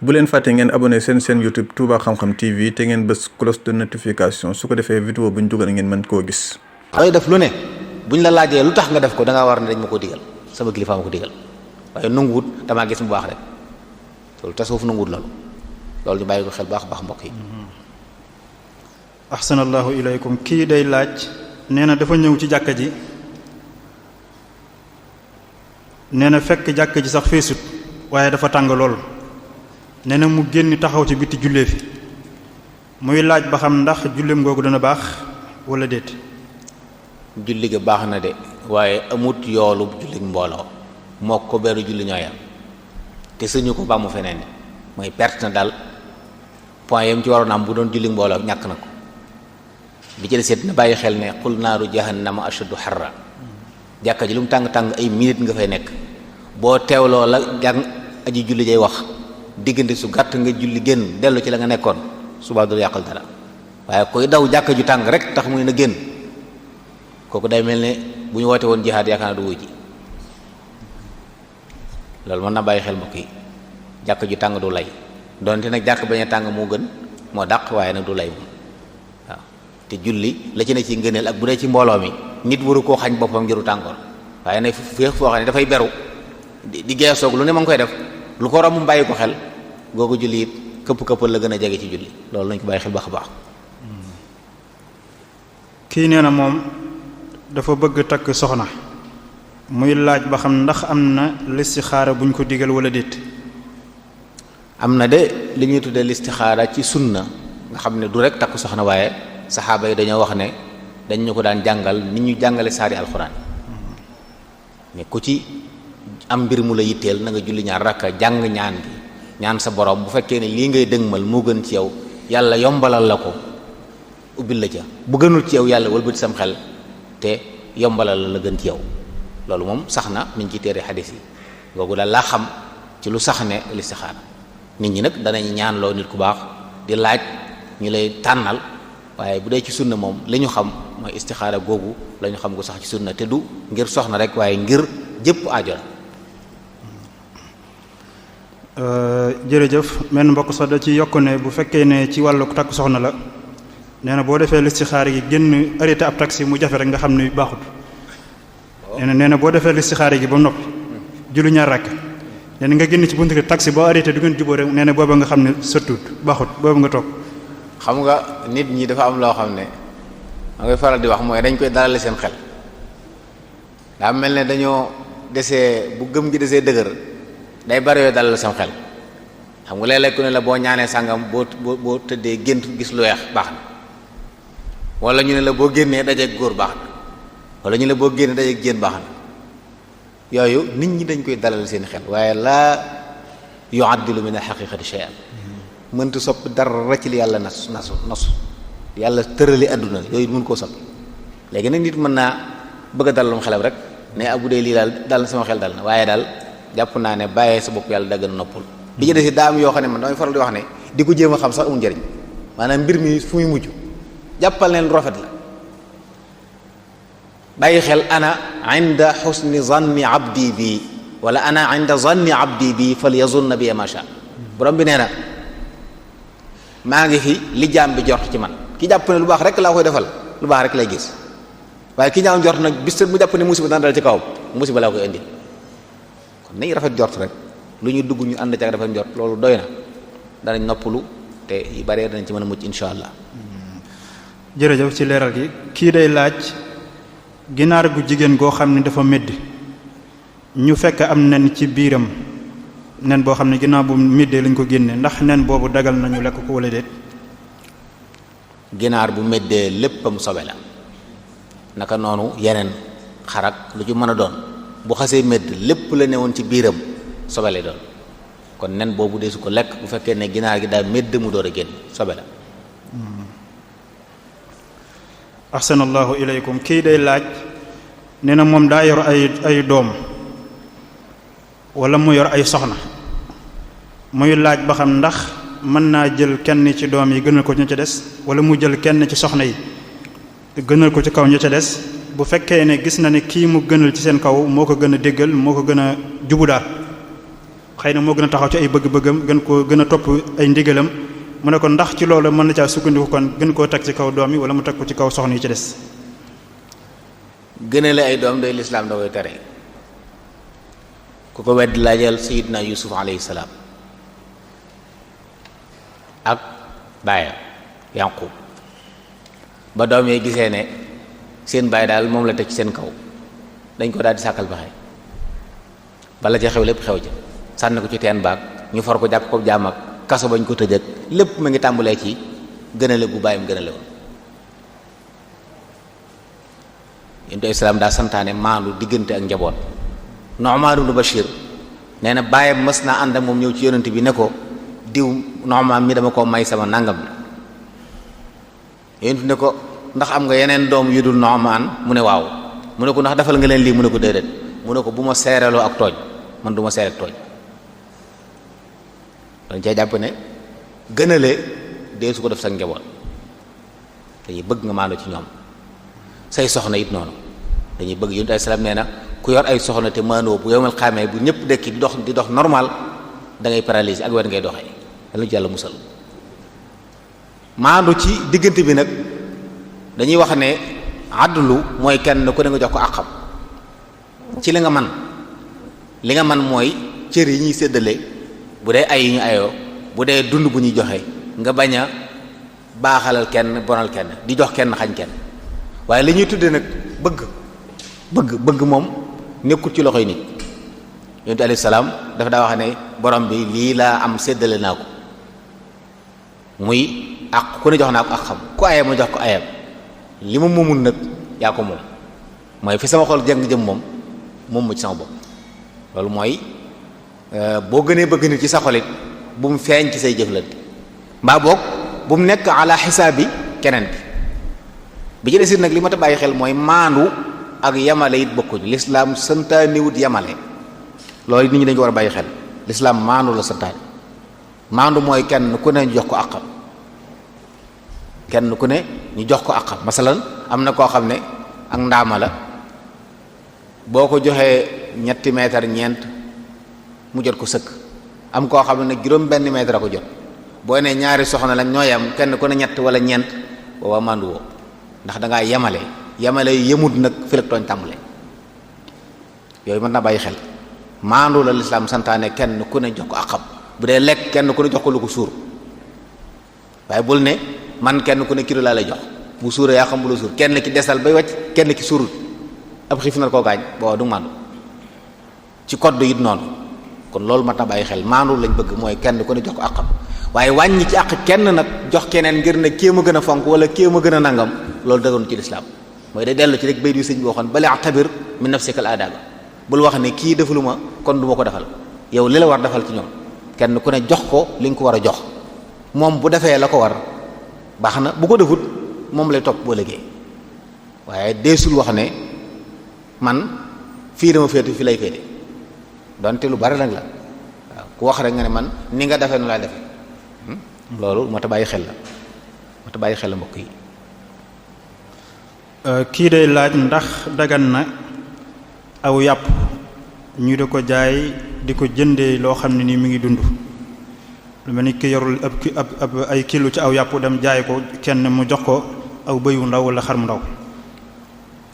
bu leen fàtte ngeen abonné seen chaîne YouTube Touba Xam-Xam TV te ngeen bës cloche de notification su ko defee vidéo bu ñu dugal ngeen mën koo gis. looy def lu ne buñ la laajee lu tax nga def ko da ngaa war ne dañ ma ko digal sama kilifa ma ko digal waaye nanguwut damaa gis mu baax rek loolu tasawuf nanguwut loolu ñu bàyyi ko xel baax mbokk yi. ahsanallahu ilaykum kii day laaj nee na dafa ñëw ci jàkka ji nee na fekk jàkka ji sax feesut waaye dafa tàng lool nee na mu génn taxaw ci biti jullee fi muy laaj ba xam ndax julleem googu dana baax wala déet. julli ga baax na de waaye amut yoolu julli mbooloo moo ko beru julli ñooyam te sëñu ko ba mu feneen mooy perte na daal point yam ci waroon am bu doon julli mbooloo ñàkk na ko bi ci deseet na bàyyi xel ne qul naaru jahannama ashaddu harra jàkka ji lu mu tàng-tàng ay minute nga fay nekk boo teewloo la jàng aji julli jay wax diggante su gàtt nga julli génn dellu ci la nga nekkoon subaa du yàqal dara waaye koy daw jàkka ju tàng rek tax muy na génn kooku day mel ne bu ñu woote woon jihaad yaakaar naa du wuy ji loolu mën na bàyyi xel mbokk yi jàkk ju tàng du lay donte nag jàkk bañ a tàng moo gën moo dàq waaye nag du lay moom waaw te julli la ci ne ci ngëneel ak bu dee ci mbooloo mi nit waru koo xañ boppam njëru tàngoor waaye nag féex foo xam ne dafay beru di geesoog lu ne ma ngi koy def lu ko romb mu bàyyi ko xel googu julli it këppal la gën a jege ci julli loolu nañ ko bàyyi xel baax a baax. kii nee na moom dafa bëgg takk soxna muy laaj ba xam ndax am na listixaara buñ ko digal wala déet. am na de li ñuy tuddee listixaara ci sunna nga xam ne du rek takk soxna waaye saxaaba yi dañoo wax ne dañ ñu ko daan jàngal ni ñu jàngale saari alxuraan ne ku ci am mbir mu la yitteel na nga julli ñaar rakka jàng ñaan gi ñaan sa borom bu fekkee ne lii ngay dëgmal moo gën ci yow yàlla yombalal la ko ubbil la ca bu gënul ci yow yàlla wëlbati sam xel te yombalal la gën ci yow loolu moom sax na mi ngi ci téere xadis yi googu daal laa xam ci lu sax ne listixaara nit ñi nag danañ ñaan loo nit ku baax di laaj ñu lay tànnal waaye bu dee ci sunna moom li ñu xam mooy istixaara googu la ñu xam gu sax ci sunna te du ngir soxna rek waaye ngir jëpp aajo la. jërëjëf menn mbokk sax da ci yokk ne bu fekkee ne ci wàllu takk soxna la nee na boo defee listixaara gi génn arrêté ab taxi mu jafe rek nga xam ne baaxut. nee na boo defee listixaara gi ba noppi julli ñaar rakk nee na nga génn ci buntu taxi boo arrêté du ngeen jubóo rek nee na booba nga xam ne sottut baaxut booba nga toog. xam nga nit ñi dafa am loo xam ne ma ngay faral di wax mooy dañ koy dalale seen xel daa mel ne dañoo desee bu gëm gi desee dëgër day bari yooyu dalal seen xel xam nga léeg-léeg ku ne la boo ñaanee sàngam boo tëddee gént gis lu weex baax na wala ñu ne la boo génnee dajeeg góor baax na wala ñu ne la boo génnee dajeeg jéen baax na yooyu nit ñi dañ koy dalal seen xel waaye laa yu'addilu min al-haqiqati shay'an mënta soppi dara ci li yàlla nasu yàlla tërali àdduna yooyu mën koo soppi léegi nag nit mën naa bëgg a dalal xelam rek ne abu dee lii daal dal na sama xel dal na waaye daal jàpp naa ne bàyyee sa bopp yàlla da gën a noppal bi ci des daa am yoo xam ne man damay faral di wax ne di ko jéem a xam sax amul njëriñ maanaam mbir mi fu muy mujj jàppal ne lu rafet la bàyyi xel ana inda xusni zanni abdi bi wala ana inda zanni abdi bi falyazunna bi ma sha borom bi nee na maa ngi fi li jaam bi jort ci man ki jàpp ne lu baax rek laa koy defal lu baax rek lay gis waaye ki ñaaw njort nag bis mu jàpp ne musiba dana dal ci kawam musiba laa koy indi kon nañ rafet jort rek lu ñu dugg ñu ànd ci ak rafet jort loolu doy na danañ noppalu te yu bari danañ ci mën a mucc insha allah. jërëjëf ci leeral gi kii day laaj ginaar gu jigéen goo xam ne dafa medd ñu fekk am nen ci biiram nen boo xam ne ginnaaw bu meddee lañ ko génne ndax nen boobu dagal nañu lekk ko wala déet. ginaar bu meddee léppam sobe la naka noonu yeneen xarak lu ci mën a doon bu xasee medd lépp la newoon ci biiram sobe lay doon kon nen boobu dee su ko lekk bu fekkee ne ginaar gi daal medd mu door a génn sobe la. ahsanallahu ilaykum kii day laaj nee na moom daa yor ay doom wala mu yor ay soxna muy laaj ba xam ndax mën naa jël kenn ci doom yi gënal ko ña ca des wala mu jël kenn ci soxna yi gënal ko ci kaw ña ca des bu fekkee ne gis na ne kii mu gënal ci seen kaw moo ko gën a déggal moo ko gën a jubu daal xëy na moo gën a taxaw ci ay bëgg-bëggam gën a topp ay ndigalam mu ne ko ndax ci loolu mën na caa sukkandiku kon gën koo teg ci kaw doom yi wala mu teg ko ci kaw soxna yi ci des. gënale ay doom day lislaam da koy tere ku ko weddi laajal sayidna Yusuf alayhi salaam ak baayam Yaqub ba doom yi gisee ne seen baay daal moom la teg ci seen kaw dañ ko daal di sàkkal pexe bala ca xew lépp xew ca sànni ko ci teen baag ñu for ko jàpp ko jaam ak kaso bañ ko tëj ak lépp ma ngi tàmbalee ci gënale gu bàyyam gënale woon. yonent bi islaam daa santaane maandu diggante ak njaboot. Nu'maan ibn Bashir nee na bàyyam mës naa ànd ak moom ñëw ci yonent bi ne ko diw Nu'maan mi dama koo may sama nangam la yonent ne ko ndax am nga yeneen doom yu dul Nu'maan mu ne waaw mu ne ko ndax defal nga leen lii mu ne ko déedéet mu ne ko bu ma seereloo ak tooñ man du ma seere ak tooñ. dañ cay jàpp ne gënale dee su ko def sa njaboot dañuy bëgg nga maandu ci ñoom say soxna it noonu dañuy bëgg yonent alayhi salaam nee na ku yor ay soxna te maandoo bu yowmal xaamee bu ñëpp dekki di dox normal da ngay paralyser ak wet ngay doxee dana ci yàlla musal. maandu ci diggante bi nag dañuy wax ne adlu mooy kenn ku ne nga jox ko àqam ci li nga man mooy cër yi ñuy séddale bu dee ay yu ñu ayoo bu dee dund bu ñuy joxe nga bañ a baaxalal kenn bonal kenn di jox kenn xañ kenn waaye li ñuy tuddee nag bëgg moom nekkul ci loxoy nit. yonent alayhi salaam dafa daa wax ne borom bi lii laa am séddale naa ko muy ak ku ne jox naa ko ak xam ku ayam ma jox ko ayam li ma moomul nag yaa ko moom mooy fi sama xol jàng jëm moom mu ci sama bopp loolu mooy boo gënee bëgg nit ci sa xolit bu mu feeñ ci say jëflante mbaa boog bu mu nekk ala xisaabi keneen bi ci desit nag li ma ta bàyyi xel mooy maandu ak yamale it bokkuñu lislaam santaaniwut yamale loolu nit ñi dañu ko war a bàyyi xel lislaam maandu la santaani maandu mooy kenn ku ne ñu jox ko àqam kenn ku ne ñu jox ko àqam masalan am na koo xam ne ak ndaama la boo ko joxee ñetti mètre ñeent mu jot ko sëkk am koo xam ne nag juróom benn mètre a ko jot boo ne ñaari soxna lañ ñoo yam kenn ku ne ñett wala ñeent boobaa maandu woo ndax da ngaa yamale yemut nag fi la tooñ tàmbale yooyu mën na bàyyi xel maandu la lislaam santaane kenn ku ne jox ko àqam bu dee lekk kenn ku ne jox ko lu ko suur waaye bul ne man kenn ku ne kilo laa lay jox bu suuree yaa xam bu la suur kenn ki desal bay wàcc kenn ki suurut ab xiif na koo gaañ boo du maandu ci code it noonu kon loolu mat na bàyyi xel maandu lañ bëgg mooy kenn ku ne jox ko àqam waaye wàññi ci àq kenn nag jox keneen ngir ne kéem a gën a fonk wala kéem a gën a nangam loolu dëggoon ci lislaam mooy day dellu ci rek bay du sëñ bi waxoon bali tabir min nafsika al adaba bul wax ne kii defaluma kon du ma ko defal yow li la war defal ci ñoom kenn ku ne jox ko li nga ko war a jox moom bu defee la ko war baax na bu ko defut moom lay topp boo liggéey waaye deesul wax ne man fii dama féete fii lay féete donte lu bari nag la waaw ku wax rek nga ne man ni nga defee nu laa defee loolu moo tax bàyyi xel la mbokk yi. kii day laaj ndax dagan na aw yàpp ñu di ko jaay di ko jëndee loo xam ne nii mi ngi dund lu mel ni ki yorul ab ay kilo ci aw yàpp dem jaay ko kenn mu jox ko aw bëyu ndaw wala xar mu ndaw.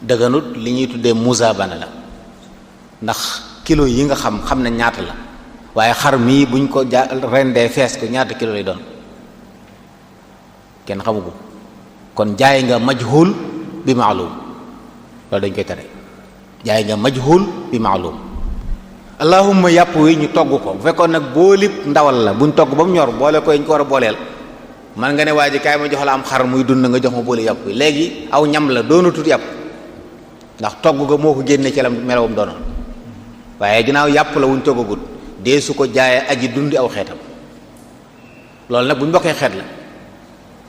daganut li ñuy tuddee musaabana la ndax kilo yi nga xam na ñaata la waaye xar mii buñ ko rendee fees ko ñaata kilo lay doon kenn xamu ko kon jaay nga majhul bi maalum loolu dañ koy tere jaay nga majhul bi maalum allahumma yàpp wi ñu togg ko bu fekkoon nag boolib ndawal la buñ togg ba mu ñor boole ko ñu ko war a booleel man nga ne waa ji kaay ma jox la am xar muy dund nga jox ma boole yàpp wi léegi aw ñam la doonatut yàpp ndax togg ga moo ko génne ci la melawum doonoon waaye ginnaaw yàpp la wuñ toggagut dee su ko jaayee aji dundi aw xeetam loolu nag buñ bokkee xeet la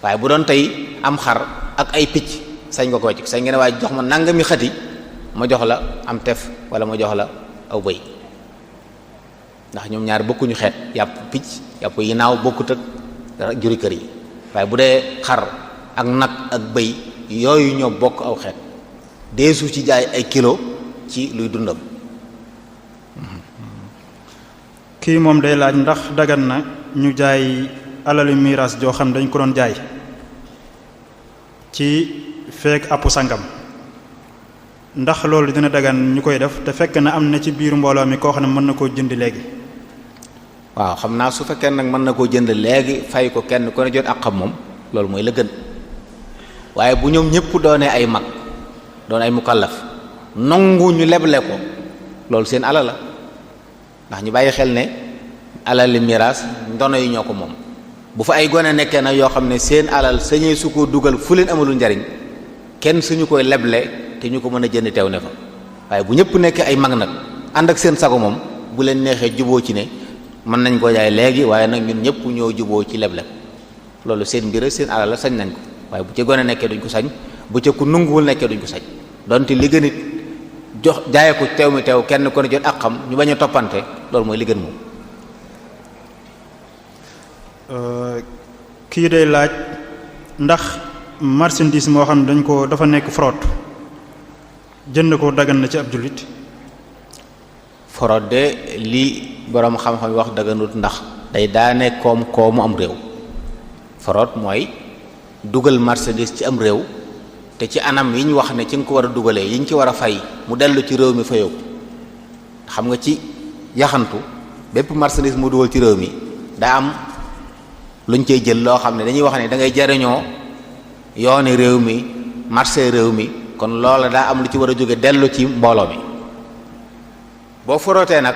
waaye bu doon tey am xar ak ay picc sañ nga ko ci sañ nga ne waaye jox ma nangami xati ma jox la am tef wala ma jox la aw bëy ndax ñoom ñaar bokkuñu xeet yàpp picc yàpp yi naaw bokkut ak juri kër yi waaye bu dee xar ak nag ak bëy yooyu ñoo bokk aw xeet deesu ci jaay ay kilo ci luy dundam. kii moom day laaj ndax dagan na ñu jaay alali miraas joo xam dañ ko doon jaay ci feek àpp sangam ndax loolu dina dagan ñu koy def te fekk na am na ci biir mbooloo mi koo xam ne mën na koo jënd léegi. waaw xam naa su fekkee nag mën na koo jënd léegi fay ko kenn ku ne jot ak xam moom loolu mooy la gën waaye bu ñoom ñëpp doonee ay mag doon ay mukallaf nangu ñu leble ko loolu seen alal la ndax ñu bàyyi xel ne alali miraas ndono yi ñoo ko moom bu fa ay gone nekkee nag yoo xam ne seen alal sañee su ko dugal fu leen amalul njariñ kenn suñu koy leble te ñu ko mën a jënd teew ne fa waaye bu ñëpp nekkee ay mag nag ànd ak seen sago moom bu leen neexee juboo ci ne mën nañ ko jaay léegi waaye nag ñun ñëpp ñoo juboo ci leble loolu seen mbir seen alal la sañ nañ ko waaye bu ca gone nekkee duñ ko sañ bu ca ku nanguwul nekkee duñ ko sañ donte li gën it jox jaaye ko teew mi teew kenn ko ne jot ak xam ñu bañ a toppante loolu mooy li gën moom. kii day laaj ndax marchandise moo xam ne dañ ko dafa nekk fraude jënd ko dagan na ci ab jullit. fraude de lii boroom xam-xam wax daganut ndax day daane koom-koomu am réew fraude mooy dugal marchandise ci am réew te ci anam yi ñu wax ne ci nga ko war a dugalee yi ñu ci war a fay mu dellu ci réew mi fayoo xam nga ci yaxantu bépp marchandise mu dugal ci réew mi daa am luñ cey jël loo xam ne dañuy wax ne da ngay jariñoo yooni réew mi marché réew mi kon loola daa am lu ci war a jóge dellu ci mbooloo mi boo forootee nag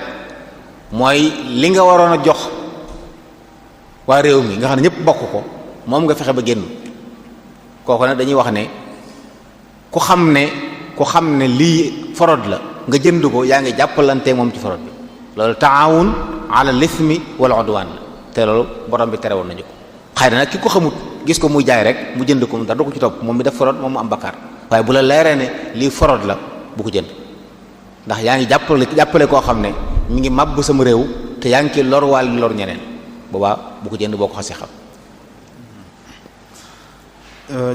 mooy li nga waroon a jox waa réew mi nga xam ne ñëpp bokk ko moom nga fexe ba génn kooku nag dañuy wax ne ku xam ne lii forod la nga jënd ko yaa ngi jàppalante moom ci forod bi loolu taawun ala lismi wal udwan la te loolu borom bi terewoon nañu ko xëy na nag ki ko xamut gis ko muy jaay rek mu jënd ko mu dara du ko ci topp moom mi def forod moom mu am bakkaar waaye bu la leeree ne lii forod la bu ko jënd ndax yaa ngi jàppale koo xam ne mi ngi màbb sama réew te yaa ngi ci lor waal lor ñeneen boobaa bu ko jënd boo ko xasee xam.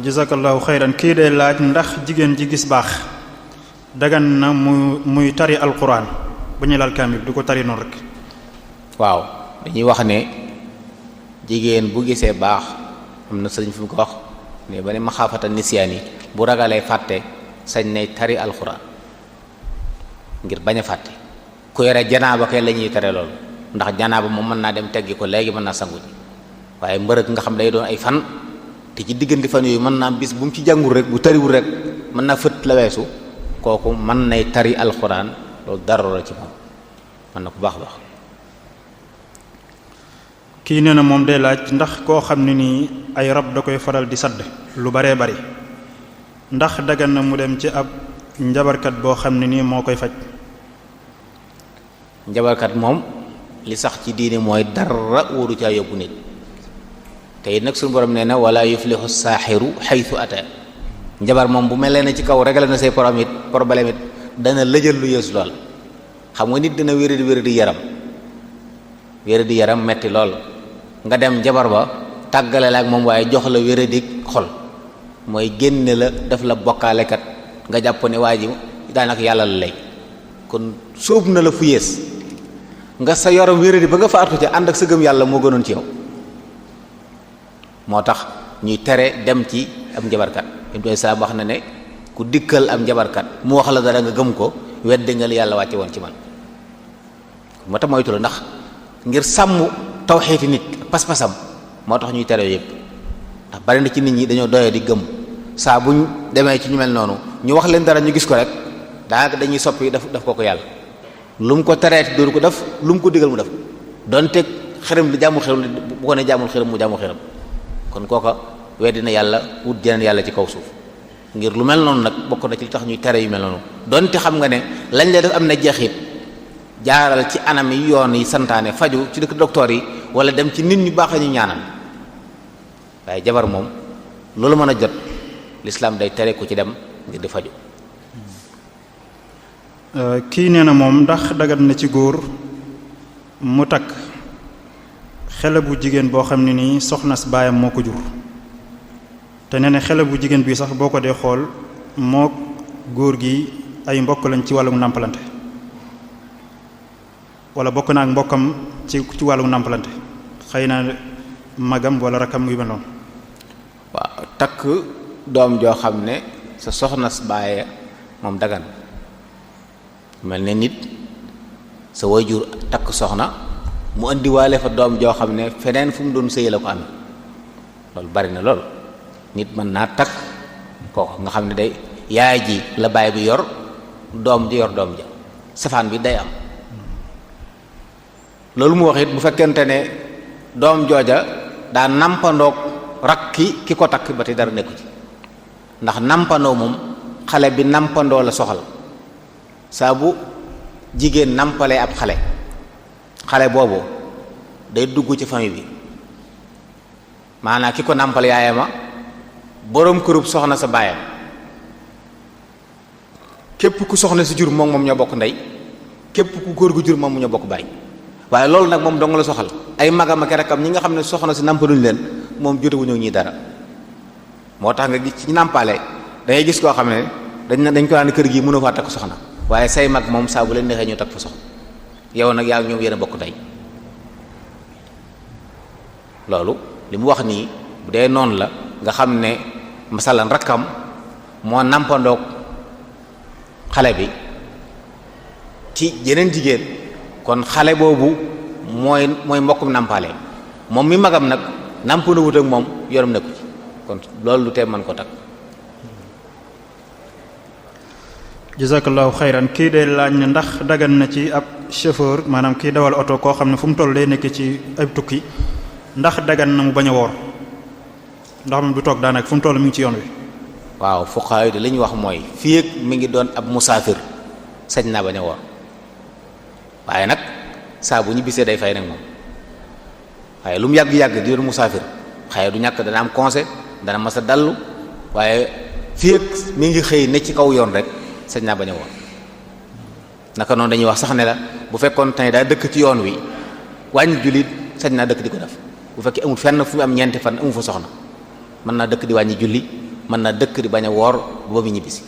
jazakallahu xayran kii day laaj ndax jigéen ji gis baax dagan na muy tari alquran ba ñu laal kaamil du ko tari noonu rek. waaw dañuy wax ne jigéen bu gisee baax am na sëriñ fi mu ko wax ne ba ne maxaafata nisiyaan yi bu ragalee fàtte sañ ne tari alquran ngir bañ a fàtte ku yore janaaba kay la ñuy tere loolu ndax janaaba moom mën naa dem teggi ko léegi mën naa sangu ji waaye mbërëg nga xam day doon ay fan te ci diggante fan yooyu mën naa bis bu mu ci jàngul rek bu tariwul rek mën naa fët la weesu kooku mën nay tari alxuraan loolu dara la ci moom mën na ko baax baax. kii nee na moom day laaj ndax koo xam ne nii ay rab da koy faral di sadd lu baree bari ndax dagan na mu dem ci ab njabarkat boo xam ne nii moo koy faj. njabarkat moom li sax ci diine mooy dara wóoru caa yóbbu nit te it nag suñu borom nee na wala yuflihu saaxiru xaytu ata njabar moom bu mel ne ci kaw réglé na say problème it dana lëjal lu yées lool xam nga nit dina wéri di yaram metti lool nga dem njabar ba tàggale la ak moom waaye jox la wéri di xol mooy génne la def la bokkaalekat nga jàpp ne waa ji daanaka yàlla la lay kon sóob na la fu yées nga sa yorom wéradi ba nga faatu ca ànd ak sa gëm yàlla moo gënoon ci yow moo tax ñuy tere dem ci am njabarkat Ibnu Saa wax na ne ku dikkal am njabarkat mu wax la dara nga gëm ko weddi nga li yàlla wàcce woon ci man moo tax moytu la ndax ngir sàmm tawxiiti nit pas-pasam moo tax ñuy tere yëpp ndax bari na ci nit ñi dañoo doyee di gëm saa buñ demee ci ñu mel noonu ñu wax leen dara ñu gis ko rek daanaka dañuy soppi daf ko yàlla lu mu ko tereeti dooru ko def lu mu ko digal mu def donte xërëm li jàmmul xërëm bu ko ne jàmmul xërëm mu jàmmul xërëm kon kooka weddi na yàlla wut jeneen yàlla ci kaw suuf ngir lu mel noonu nag bokk na ci li tax ñuy tere yu mel noonu donte xam nga ne lañ lay def am na jeexit jaaral ci anam yi yoon yi santaane faju ci dëkk docteur yi wala dem ci nit ñu baax ñu ñaanal waaye jabar moom loolu mën a jot l'islam day tere ku ci dem ngir di faju. kii nee na moom ndax dagat na ci góor mu takk xele bu jigéen boo xam ne nii soxna si baayam moo ko jur te nee na xele bu jigéen bii sax boo ko dee xool moo góor gi ay mbokk lañ ci wàllum nàmpalante wala bokk na ak mbokkam ci wàllu nàmpalante xëy na magam wala rakam yu mel noonu. waaw takk doom joo xam ne sa soxna si bàyyi moom dagan mel ne nit sa waajur takk soxna mu indiwaale fa doom joo xam ne feneen fu mu doon sëy la ko amee loolu bari na lool nit mën naa takk kooku nga xam ne day yaay ji la baay bi yor doom ji yor doom ja safaan bi day am loolu mu wax it bu fekkente ne doom jooja daa nampandoog rakki ki ko takk ba te dara nekku ci ndax nampandoo moom xale bi nampandoo la soxal saa bu jigéen nampalee ab xale boobu day dugg ci famille bi maanaam ki ko nampal yaayama boroom kërub soxna sa baayam képp ku soxna si jur moom ñoo bokk ndey képp ku góor gu jur moom ñoo bokk baay waaye loolu nag moom dong la soxal ay magam ak rakam ñi nga xam ne soxna si nampaluñ leen moom jotewuñu ñi dara moo tax nga gis ci nàmpaale dangay gis koo xam ne dañ ko naan kër gi mënoo faa takk soxna waaye say mag moom saa bu leen neexee ñu takk fa soxna yow nag yaa ñoom yéen a bokk ndey loolu li mu wax nii bu dee noonu la nga xam ne masalan rakkam moo nampandoog xale bi ci yeneen jigéen kon xale boobu mooy mbokkum nampaale moom mi magam nag nampandoo wut ak moom yorom nekku ci kon loolu lu tee mën ko takk. jazakallahu xayran kii day laaj ne ndax dagan na ci ab chauffeur maanaam kii dawal oto koo xam ne fu mu toll day nekk ci ay tukki ndax dagan na mu bañ a woor ndax moom du toog daanaka fu mu toll mi ngi ci yoon wi. waaw fuqahaa yi li ñu wax mooy fii ak mi ngi doon ab musaafir sañ naa bañ a woor waaye nag saa bu ñu bisee day fay nag moom waaye lu mu yàgg-yàgg di doon musaafir xëy du ñàkk dana am conseil dana mas a dallu waaye fii ak mi ngi xëy ne ci kaw yoon rek sañ naa bañ a woor naka noonu dañuy wax sax ne la bu fekkoon tey daa dëkk ci yoon wi wàññi jullit sañ naa dëkk di ko def bu fekkee amul fenn fu mu am ñeenti fan amu fa soxna mën naa dëkk di wàññi julli mën naa dëkk di bañ a woor ba mu ñibbisi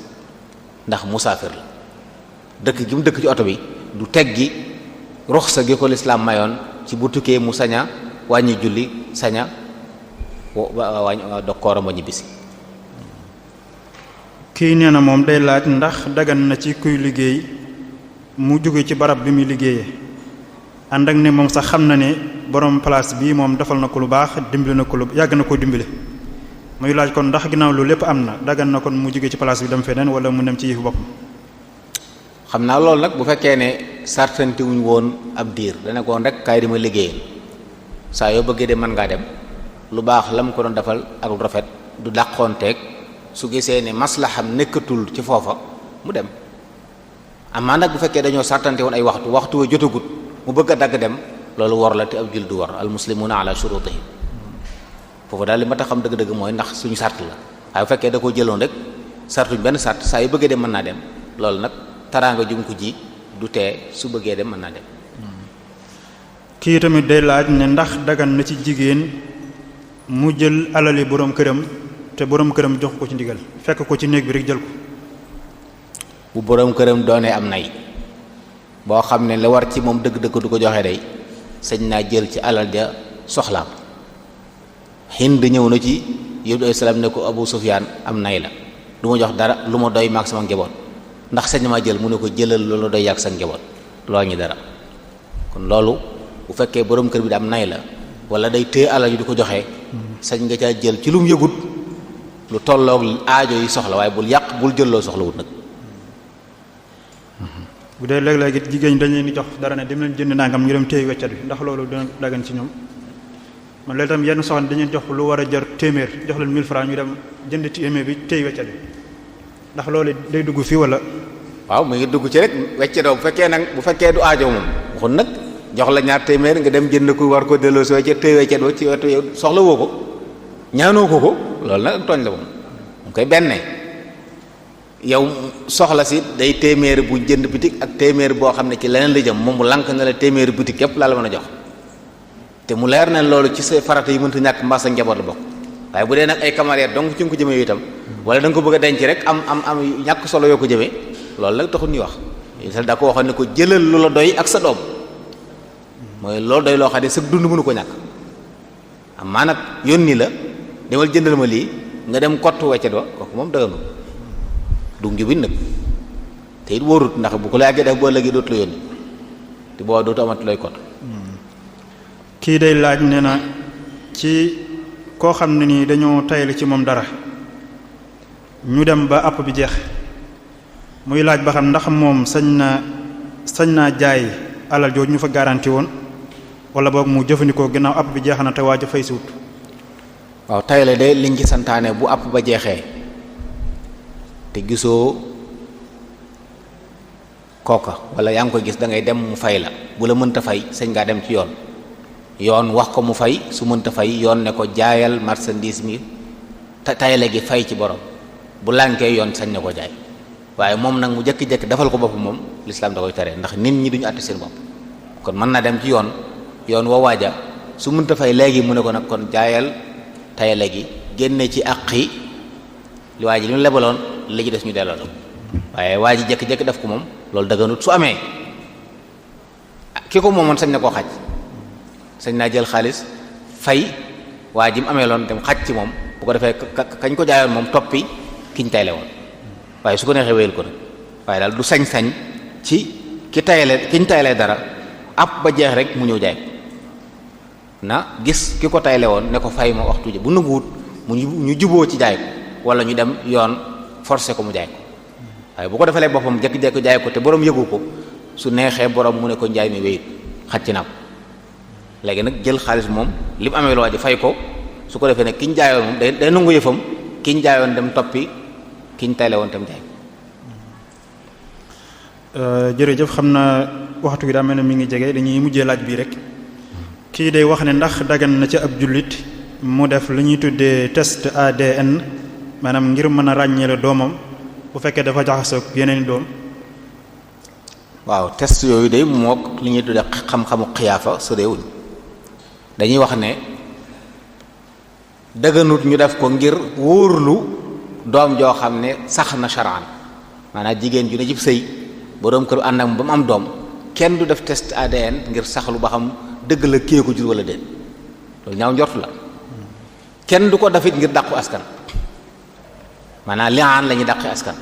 ndax musaafir la dëkk gi mu dëkk ci oto bi du teggi ruxsa gi ko lislaam mayoon ci bu tukkee mu saña wàññi julli saña wàññi dog kooram ba ñibbisi. kii nee na moom day laaj ndax dagan na ci kuy liggéey mu jóge ci barab bi muy liggéeyee ànd ak ne moom sax xam na ne borom place bi moom defal na ko lu baax dimbali na ko lu yàgg na koo dimbali muy laaj kon ndax ginnaaw loolu lépp am na dagan na kon mu jóge ci place bi dem feneen wala mu dem ci yëfu boppam. xam naa loolu nag bu fekkee ne sartanti wuñ woon ab diir dana ko woon rek kaay di ma liggéeyal saa yoo bëggee de mën ngaa dem lu baax la mu ko doon defal ak lu rafet du dàqoonteeg su gisee ne maslaxam nekkatul ci foofa mu dem amaa nag bu fekkee dañoo sartante woon ay waxtu wa jotagut mu bëgg a dagg dem loolu war la te ab jul du war al muslimuna ala shurutihim foofu daal li ma tax xam dëgg-dëgg mooy ndax suñu sart la waaye bu fekkee da koo jëloon rek sartuñ benn sart saa yu bëggee dem mën naa dem loolu nag taraanga jum ko ji du tee su bëggee dem mën naa dem. kii tamit day laaj ne ndax dagan na ci jigéen mu jël alali borom këram te borom këram jox ko ci ndigal fekk ko ci néeg bi rek jël ko. bu borom këram doonee am nay boo xam ne la war ci moom dëgg-dëgg du ko joxe day sañ naa jël ci alal ja soxlaam. Hind ñëw na ci yóbbu ay salaam ne ko Abu Sufyaan am nay la du ma jox dara lu ma doy maag sama njaboot ndax sañ maa jël mu ne ko jëlal loolu doy yàgg sa njaboot loo ñu dara kon loolu bu fekkee borom kër bi da am nay la wala day téye alal yu di ko joxe sañ nga caa jël ci lu mu yëgut lu tolloog aajo yi soxla waaye bul yàq bul jël loo soxla wut nag. bu dee léeg-léeg it jigéen ñi dañ leen di jox dara ne dem leen jënd nangam ñu dem téye weccat bi ndax loolu dina dagan ci ñoom. man léegi tam yenn soxna dañuy jox lu war a jar téeméer jox leen 1000 francs ñu dem jënd téeméer bi téye weccat bi ndax loolu day dugg fii wala. waaw mu ngi dugg ci rek weccatoo bu fekkee du aajo moom waxul nag jox la ñaar téeméer nga dem jënd ko war ko delloo si weccet téye weccet ba ci wetu yow soxla woo ko ñaanoo ko loolu nag ak tooñ la moom mu koy bennee yow soxla si day téeméer bu jënd bitik ak téeméer boo xam ne ci leneen la jëm moom mu lank na la téeméer bitik yépp laa la mën a jox. te mu leer na loolu ci sa farata yi mënta ñàkk mbaa sa njaboot la bokk waaye bu dee nag ay camaraderie donc ci nga ko jëmee itam wala da nga ko bëgg a denc rek am ñàkk solo yoo ko jëmee loolu nag taxul ñuy wax daa ko waxoon ne ko jëlal lu la doy ak sa doom mooy loolu day loo xam ne sa dund mënu ko ñàkk am maa nag yónni la demal jëndal ma lii nga dem kott weccet wa kooku moom dëgganul du njubin nag te it wóorut ndax bu ko la àggee def boo léegi dootu la yónni te boo dootu amati looy kott. kii day laaj nee na ci koo xam ne nii dañoo tayal ci moom dara ñu dem ba àpp bi jeex muy laaj ba xam ndax moom sañ naa jaay alal jooju ñu fa garanti woon wala boog mu jëfandikoo ginnaaw àpp bi jeex na te waaj a fay si wut. waaw tayale de liñ ci santaane bu àpp ba jeexee te gisoo kooka wala yaa ngi koy gis da ngay dem mu fay la bu la mënta fay sañ ngaa dem ci yoon wax ko mu fay su mënta fay yoon ne ko jaayal marchandise mi tayale gi fay ci borom bu lànkee yoon sañ na ko jaay waaye moom nag mu jëkki-jëkki defal ko bopp moom lislaam da koy tere ndax nit ñi duñu àtte seen bopp kon mën na dem ci yoon woo waaja su mënta fay léegi mu ne ko nag kon jaayal tayale gi génne ci àqi li waa ji li mu lebaloon li ci des ñu delloo la waaye waa ji jëkki-jëkki def ko moom loolu dëgganut su amee ki ko moomoon sañ na koo xaj sañ naa jël xaalis fay waa ji mu amee loon dem xaj ci moom bu ko defee kañ ko jaayoon moom toppi kiñ tayle woon waaye su ko neexee wéyal ko nag waaye daal du sañ-sañ ci kiñ tayle dara ab ba jeex rek mu ñëw jaay na gis ki ko tayle woon ne ko fay ma waxtu ji bu nanguwut ñu juboo ci jaay ko wala ñu dem yoon forcé ko mu jaay ko waaye bu ko defalee boppam jekki-jekki jaay ko te borom yëgu ko su neexee borom mu ne ko njaay mi wéyit xacc na ko léegi nag jël xaalis moom li mu amee lu waa ji fay ko su ko defee nag kiñ jaayoon moom day nangu yëfam kiñ jaayoon dem toppi kiñ tayle woon tam jaay ko. jërëjëf xam naa waxtu gi daa mel ne mi ngi jege dañuy mujjee laaj bii rek kii day wax ne ndax dagan na ci ab jullit mu def li ñuy tuddee test ADN maanaam ngir mën a ràññeele doomam bu fekkee dafa jaxasoo ak yeneen doom. waaw test yooyu de mook li ñuy tuddee xam-xamu xiyaafa sorewuñ dañuy wax ne dëgganut ñu def ko ngir wóorlu doom joo xam ne sax na shar'an maanaam jigéen ju ne cib sëy boroom kër ànd ak ba mu am doom kenn du def test ADN ngir saxlu ba xam dëgg la kii ko jur wala déet loolu ñaaw njort la kenn du ko dafit ngir dàqu askan maanaam li'aan la ñuy dàqee askan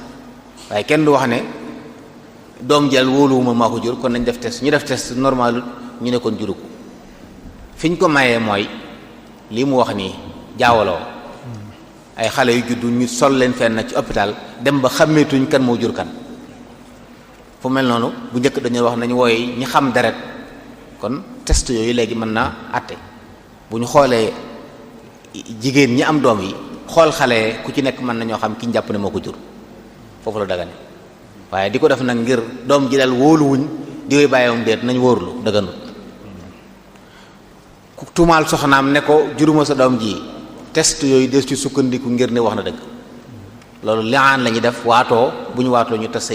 waaye kenn du wax ne doom jël wóoluwuma maa ko jur kon nañ def test ñu def test normal ñu ne kon juru ko fi ñu ko mayee mooy lii mu wax nii jaawaloo ay xale yu juddu ñu sol leen fenn ci hôpital dem ba xàmmeetuñ kan moo jur kan fu mel noonu bu njëkk dañuy wax nañu wooye ñi xam deret kon test yooyu léegi mën naa àtte bu ñu xoolee jigéen ñi am doom yi xool xale ku ci nekk mën nañoo xam ki ñu jàpp ne moo ko jur foofu la dagane waaye di ko def nag ngir doom ji dal wóoluwuñ di koy bàyyiwum déet nañ wóorlu dëgganut ku tuumaal soxnaam ne ko juruma sa doom ji test yooyu des ci sukkandiku ngir ne wax na dëgg loolu li'aan la ñuy def waatoo bu ñu waatoo ñu test